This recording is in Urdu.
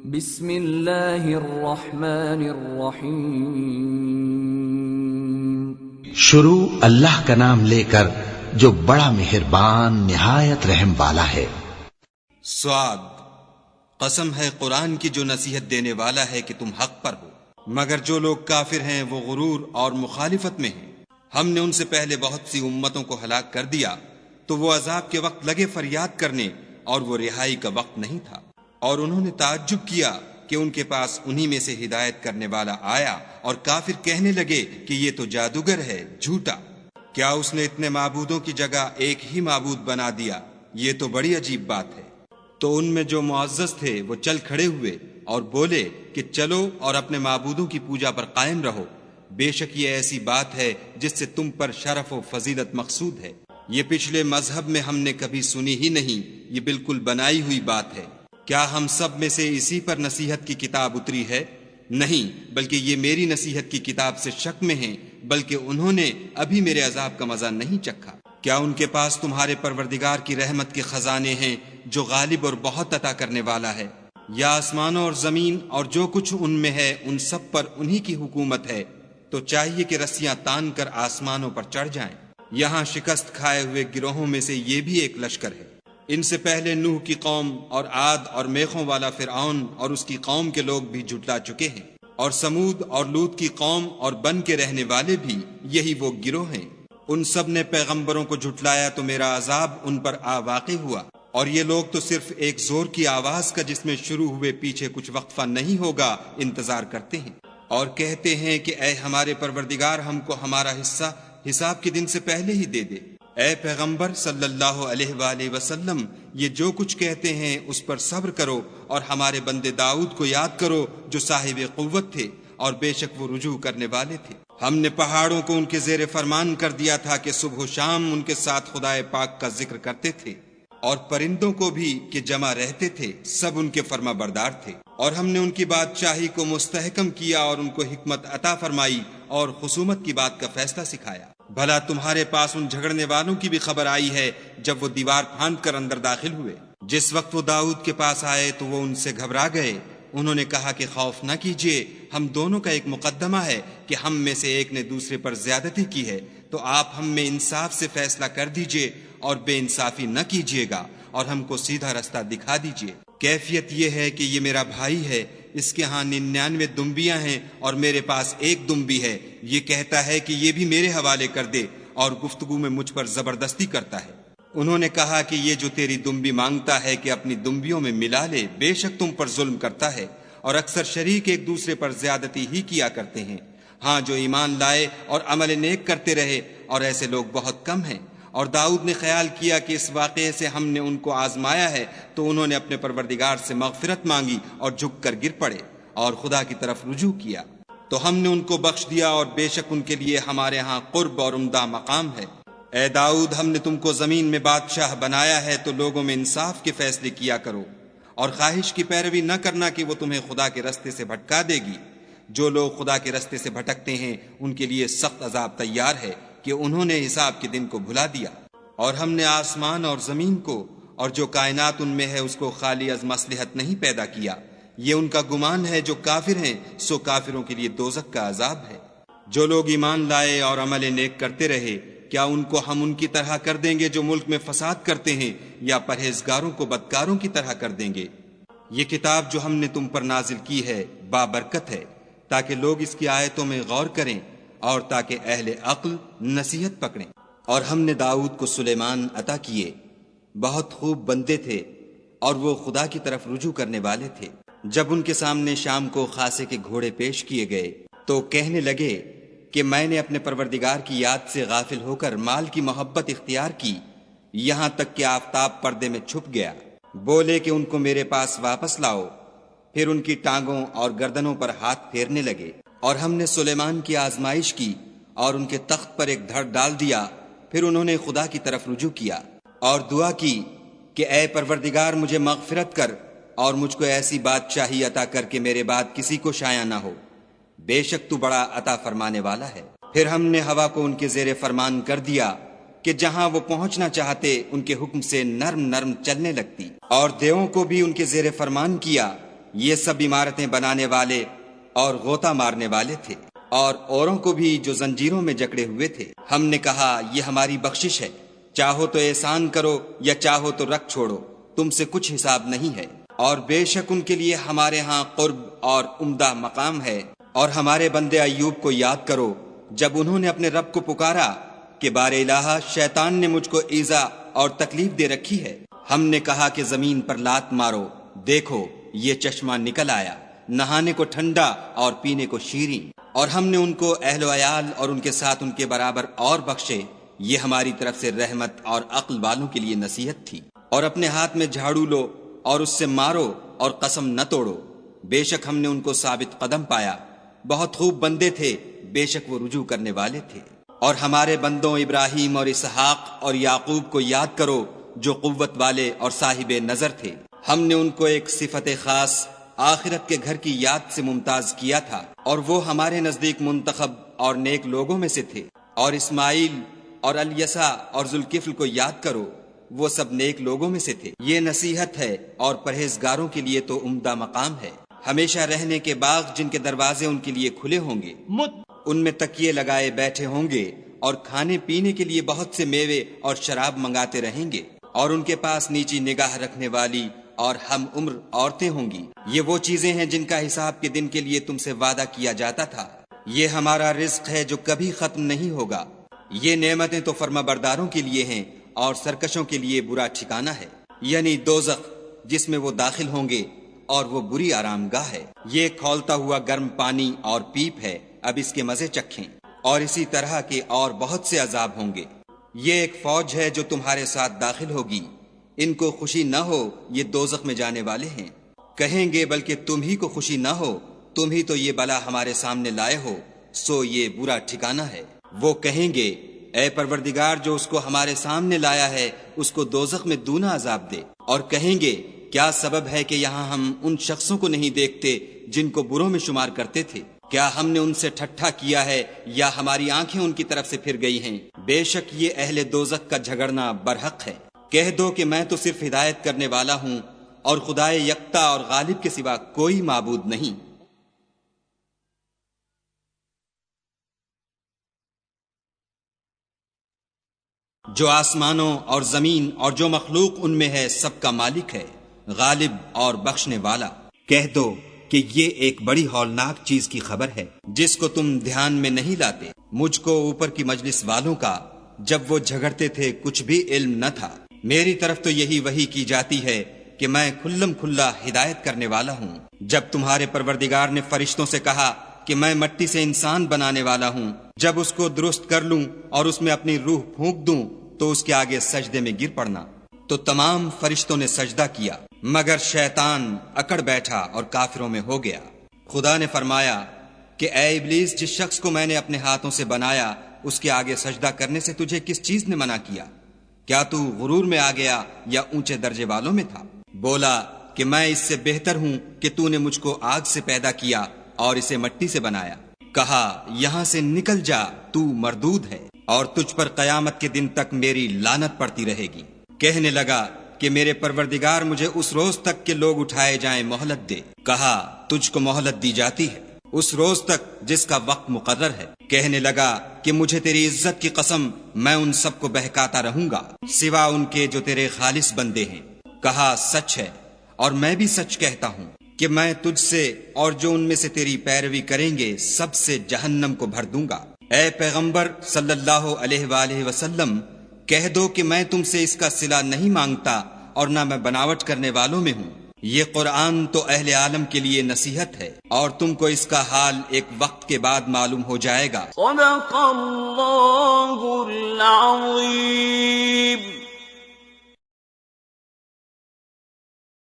بسم اللہ الرحمن الرحیم۔ شروع اللہ کا نام لے کر جو بڑا مہربان نہایت رحم والا ہے۔ صاد، قسم ہے قرآن کی جو نصیحت دینے والا ہے کہ تم حق پر ہو، مگر جو لوگ کافر ہیں وہ غرور اور مخالفت میں ہیں۔ ہم نے ان سے پہلے بہت سی امتوں کو ہلاک کر دیا تو وہ عذاب کے وقت لگے فریاد کرنے اور وہ رہائی کا وقت نہیں تھا، اور انہوں نے تعجب کیا کہ ان کے پاس انہی میں سے ہدایت کرنے والا آیا، اور کافر کہنے لگے کہ یہ تو جادوگر ہے، جھوٹا۔ کیا اس نے اتنے معبودوں کی جگہ ایک ہی معبود بنا دیا؟ یہ تو بڑی عجیب بات ہے۔ تو ان میں جو معزز تھے وہ چل کھڑے ہوئے اور بولے کہ چلو اور اپنے معبودوں کی پوجا پر قائم رہو، بے شک یہ ایسی بات ہے جس سے تم پر شرف و فضیلت مقصود ہے۔ یہ پچھلے مذہب میں ہم نے کبھی سنی ہی نہیں، یہ بالکل بنائی ہوئی بات ہے۔ کیا ہم سب میں سے اسی پر نصیحت کی کتاب اتری ہے؟ نہیں، بلکہ یہ میری نصیحت کی کتاب سے شک میں ہیں، بلکہ انہوں نے ابھی میرے عذاب کا مزہ نہیں چکھا۔ کیا ان کے پاس تمہارے پروردگار کی رحمت کے خزانے ہیں جو غالب اور بہت عطا کرنے والا ہے؟ یا آسمانوں اور زمین اور جو کچھ ان میں ہے ان سب پر انہی کی حکومت ہے؟ تو چاہیے کہ رسیاں تان کر آسمانوں پر چڑھ جائیں۔ یہاں شکست کھائے ہوئے گروہوں میں سے یہ بھی ایک لشکر ہے۔ ان سے پہلے نوح کی قوم اور عاد اور میخوں والا فرعون اور اس کی قوم کے لوگ بھی جھٹلا چکے ہیں، اور سمود اور لوط کی قوم اور بن کے رہنے والے بھی یہی وہ گروہ ہیں۔ ان سب نے پیغمبروں کو جھٹلایا تو میرا عذاب ان پر آ واقع ہوا، اور یہ لوگ تو صرف ایک زور کی آواز کا جس میں شروع ہوئے پیچھے کچھ وقفہ نہیں ہوگا انتظار کرتے ہیں، اور کہتے ہیں کہ اے ہمارے پروردگار ہم کو ہمارا حصہ حساب کے دن سے پہلے ہی دے دے۔ اے پیغمبر صلی اللہ علیہ وآلہ وسلم، یہ جو کچھ کہتے ہیں اس پر صبر کرو، اور ہمارے بندے داؤد کو یاد کرو جو صاحب قوت تھے اور بے شک وہ رجوع کرنے والے تھے۔ ہم نے پہاڑوں کو ان کے زیر فرمان کر دیا تھا کہ صبح و شام ان کے ساتھ خدائے پاک کا ذکر کرتے تھے، اور پرندوں کو بھی کہ جمع رہتے تھے، سب ان کے فرما بردار تھے۔ اور ہم نے ان کی بادشاہی کو مستحکم کیا اور ان کو حکمت عطا فرمائی اور خصومت کی بات کا فیصلہ سکھایا۔ بھلا تمہارے پاس ان جھگڑنے والوں کی بھی خبر آئی ہے جب وہ دیوار پھاند کر اندر داخل ہوئے؟ جس وقت وہ داؤد کے پاس آئے تو وہ ان سے گھبرا گئے۔ انہوں نے کہا کہ خوف نہ کیجیے، ہم دونوں کا ایک مقدمہ ہے کہ ہم میں سے ایک نے دوسرے پر زیادتی کی ہے، تو آپ ہم میں انصاف سے فیصلہ کر دیجیے اور بے انصافی نہ کیجیے گا، اور ہم کو سیدھا رستہ دکھا دیجیے۔ کیفیت یہ ہے کہ یہ میرا بھائی ہے، اس کے ہاں 99 دمبیاں ہیں اور میرے پاس ایک دمبی ہے۔ یہ کہتا ہے کہ یہ بھی میرے حوالے کر دے، اور گفتگو میں مجھ پر زبردستی کرتا ہے۔ انہوں نے کہا کہ یہ جو تیری دمبی مانگتا ہے کہ اپنی دمبیوں میں ملا لے، بے شک تم پر ظلم کرتا ہے، اور اکثر شریک ایک دوسرے پر زیادتی ہی کیا کرتے ہیں۔ ہاں جو ایمان لائے اور عمل نیک کرتے رہے، اور ایسے لوگ بہت کم ہیں۔ اور داؤد نے خیال کیا کہ اس واقعے سے ہم نے ان کو آزمایا ہے، تو انہوں نے اپنے پروردگار سے مغفرت مانگی اور جھک کر گر پڑے اور خدا کی طرف رجوع کیا، تو ہم نے ان کو بخش دیا، اور بے شک ان کے لیے ہمارے ہاں قرب اور عمدہ مقام ہے۔ اے داؤد، ہم نے تم کو زمین میں بادشاہ بنایا ہے تو لوگوں میں انصاف کے فیصلے کیا کرو، اور خواہش کی پیروی نہ کرنا کہ وہ تمہیں خدا کے رستے سے بھٹکا دے گی۔ جو لوگ خدا کے رستے سے بھٹکتے ہیں ان کے لیے سخت عذاب تیار ہے کہ انہوں نے حساب کے دن کو بھلا دیا۔ اور ہم نے آسمان اور زمین کو اور جو کائنات ان میں ہے اس کو خالی از مصلحت نہیں پیدا کیا۔ یہ ان کا گمان ہے جو کافر ہیں، سو کافروں کے لیے دوزخ کا عذاب ہے۔ جو لوگ ایمان لائے اور عمل نیک کرتے رہے، کیا ان کو ہم ان کی طرح کر دیں گے جو ملک میں فساد کرتے ہیں، یا پرہیزگاروں کو بدکاروں کی طرح کر دیں گے؟ یہ کتاب جو ہم نے تم پر نازل کی ہے بابرکت ہے، تاکہ لوگ اس کی آیتوں میں غور کریں اور تاکہ اہل عقل نصیحت پکڑیں۔ اور ہم نے داؤد کو سلیمان عطا کیے، بہت خوب بندے تھے، اور وہ خدا کی طرف رجوع کرنے والے تھے۔ جب ان کے سامنے شام کو خاصے کے گھوڑے پیش کیے گئے تو کہنے لگے کہ میں نے اپنے پروردگار کی یاد سے غافل ہو کر مال کی محبت اختیار کی، یہاں تک کہ آفتاب پردے میں چھپ گیا۔ بولے کہ ان کو میرے پاس واپس لاؤ، پھر ان کی ٹانگوں اور گردنوں پر ہاتھ پھیرنے لگے۔ اور ہم نے سلیمان کی آزمائش کی اور ان کے تخت پر ایک دھڑ ڈال دیا، پھر انہوں نے خدا کی طرف رجوع کیا اور دعا کی کہ اے پروردگار مجھے مغفرت کر اور مجھ کو ایسی بادشاہی عطا کر کے میرے بعد کسی کو شایع نہ ہو، بے شک تو بڑا عطا فرمانے والا ہے۔ پھر ہم نے ہوا کو ان کے زیر فرمان کر دیا کہ جہاں وہ پہنچنا چاہتے ان کے حکم سے نرم نرم چلنے لگتی، اور دیووں کو بھی ان کے زیر فرمان کیا، یہ سب عمارتیں بنانے والے اور غوطہ مارنے والے تھے، اور اوروں کو بھی جو زنجیروں میں جکڑے ہوئے تھے۔ ہم نے کہا یہ ہماری بخشش ہے، چاہو تو احسان کرو یا چاہو تو رکھ چھوڑو، تم سے کچھ حساب نہیں ہے، اور بے شک ان کے لیے ہمارے ہاں قرب اور عمدہ مقام ہے۔ اور ہمارے بندے ایوب کو یاد کرو جب انہوں نے اپنے رب کو پکارا کہ بار الہ شیطان نے مجھ کو ایذا اور تکلیف دے رکھی ہے۔ ہم نے کہا کہ زمین پر لات مارو، دیکھو یہ چشمہ نکل آیا، نہانے کو ٹھنڈا اور پینے کو شیریں، اور ہم نے ان کو اہل و عیال اور ان کے ساتھ ان کے برابر اور بخشے۔ یہ ہماری طرف سے رحمت اور عقل والوں کے لیے نصیحت تھی۔ اور اپنے ہاتھ میں جھاڑو لو اور اس سے مارو اور قسم نہ توڑو، بے شک ہم نے ان کو ثابت قدم پایا، بہت خوب بندے تھے، بے شک وہ رجوع کرنے والے تھے۔ اور ہمارے بندوں ابراہیم اور اسحاق اور یعقوب کو یاد کرو جو قوت والے اور صاحب نظر تھے۔ ہم نے ان کو ایک صفت خاص آخرت کے گھر کی یاد سے ممتاز کیا تھا، اور وہ ہمارے نزدیک منتخب اور نیک لوگوں میں سے تھے۔ اور اسماعیل اور الیسع اور ذوالکفل کو یاد کرو، وہ سب نیک لوگوں میں سے تھے۔ یہ نصیحت ہے اور پرہیزگاروں کے لیے تو عمدہ مقام ہے۔ ہمیشہ رہنے کے باغ جن کے دروازے ان کے لیے کھلے ہوں گے، ان میں تکیے لگائے بیٹھے ہوں گے، اور کھانے پینے کے لیے بہت سے میوے اور شراب منگاتے رہیں گے، اور ان کے پاس نیچی نگاہ رکھنے والی اور ہم عمر عورتیں ہوں گی۔ یہ وہ چیزیں ہیں جن کا حساب کے دن کے لیے تم سے وعدہ کیا جاتا تھا۔ یہ ہمارا رزق ہے جو کبھی ختم نہیں ہوگا۔ یہ نعمتیں تو فرما برداروں کے لیے ہیں، اور سرکشوں کے لیے برا ٹھکانہ ہے، یعنی دوزخ جس میں وہ داخل ہوں گے، اور وہ بری آرام گاہ ہے۔ یہ کھولتا ہوا گرم پانی اور پیپ ہے، اب اس کے مزے چکھیں، اور اسی طرح کے اور بہت سے عذاب ہوں گے۔ یہ ایک فوج ہے جو تمہارے ساتھ داخل ہوگی، ان کو خوشی نہ ہو، یہ دوزخ میں جانے والے ہیں۔ کہیں گے بلکہ تم ہی کو خوشی نہ ہو، تم ہی تو یہ بلا ہمارے سامنے لائے ہو، سو یہ برا ٹھکانہ ہے۔ وہ کہیں گے اے پروردگار جو اس کو ہمارے سامنے لایا ہے اس کو دوزخ میں دونا عذاب دے، اور کہیں گے کیا سبب ہے کہ یہاں ہم ان شخصوں کو نہیں دیکھتے جن کو بروں میں شمار کرتے تھے؟ کیا ہم نے ان سے ٹھٹھا کیا ہے یا ہماری آنکھیں ان کی طرف سے پھر گئی ہیں؟ بے شک یہ اہل دوزخ کا جھگڑنا برحق ہے۔ کہہ دو کہ میں تو صرف ہدایت کرنے والا ہوں، اور خدائے یکتا اور غالب کے سوا کوئی معبود نہیں۔ جو آسمانوں اور زمین اور جو مخلوق ان میں ہے سب کا مالک ہے، غالب اور بخشنے والا۔ کہہ دو کہ یہ ایک بڑی ہولناک چیز کی خبر ہے جس کو تم دھیان میں نہیں لاتے۔ مجھ کو اوپر کی مجلس والوں کا جب وہ جھگڑتے تھے کچھ بھی علم نہ تھا۔ میری طرف تو یہی وحی کی جاتی ہے کہ میں کھلم کھلا ہدایت کرنے والا ہوں۔ جب تمہارے پروردگار نے فرشتوں سے کہا کہ میں مٹی سے انسان بنانے والا ہوں، جب اس کو درست کر لوں اور اس میں اپنی روح پھونک دوں تو اس کے آگے سجدے میں گر پڑنا، تو تمام فرشتوں نے سجدہ کیا مگر شیطان اکڑ بیٹھا اور کافروں میں ہو گیا۔ خدا نے فرمایا کہ اے ابلیس، جس شخص کو میں نے اپنے ہاتھوں سے بنایا اس کے آگے سجدہ کرنے سے تجھے کس چیز نے منع کیا؟ کیا تو غرور میں آ گیا یا اونچے درجے والوں میں تھا؟ بولا کہ میں اس سے بہتر ہوں کہ تو نے مجھ کو آگ سے پیدا کیا اور اسے مٹی سے بنایا۔ کہا یہاں سے نکل جا، تو مردود ہے، اور تجھ پر قیامت کے دن تک میری لعنت پڑتی رہے گی۔ کہنے لگا کہ میرے پروردگار مجھے اس روز تک کہ لوگ اٹھائے جائیں مہلت دے۔ کہا تجھ کو مہلت دی جاتی ہے اس روز تک جس کا وقت مقرر ہے۔ کہنے لگا کہ مجھے تیری عزت کی قسم میں ان سب کو بہکاتا رہوں گا سوا ان کے جو تیرے خالص بندے ہیں۔ کہا سچ ہے اور میں بھی سچ کہتا ہوں کہ میں تجھ سے اور جو ان میں سے تیری پیروی کریں گے سب سے جہنم کو بھر دوں گا۔ اے پیغمبر صلی اللہ علیہ وآلہ وسلم، کہہ دو کہ میں تم سے اس کا صلہ نہیں مانگتا اور نہ میں بناوٹ کرنے والوں میں ہوں۔ یہ قرآن تو اہل عالم کے لیے نصیحت ہے، اور تم کو اس کا حال ایک وقت کے بعد معلوم ہو جائے گا۔ صدق اللہ العظیم۔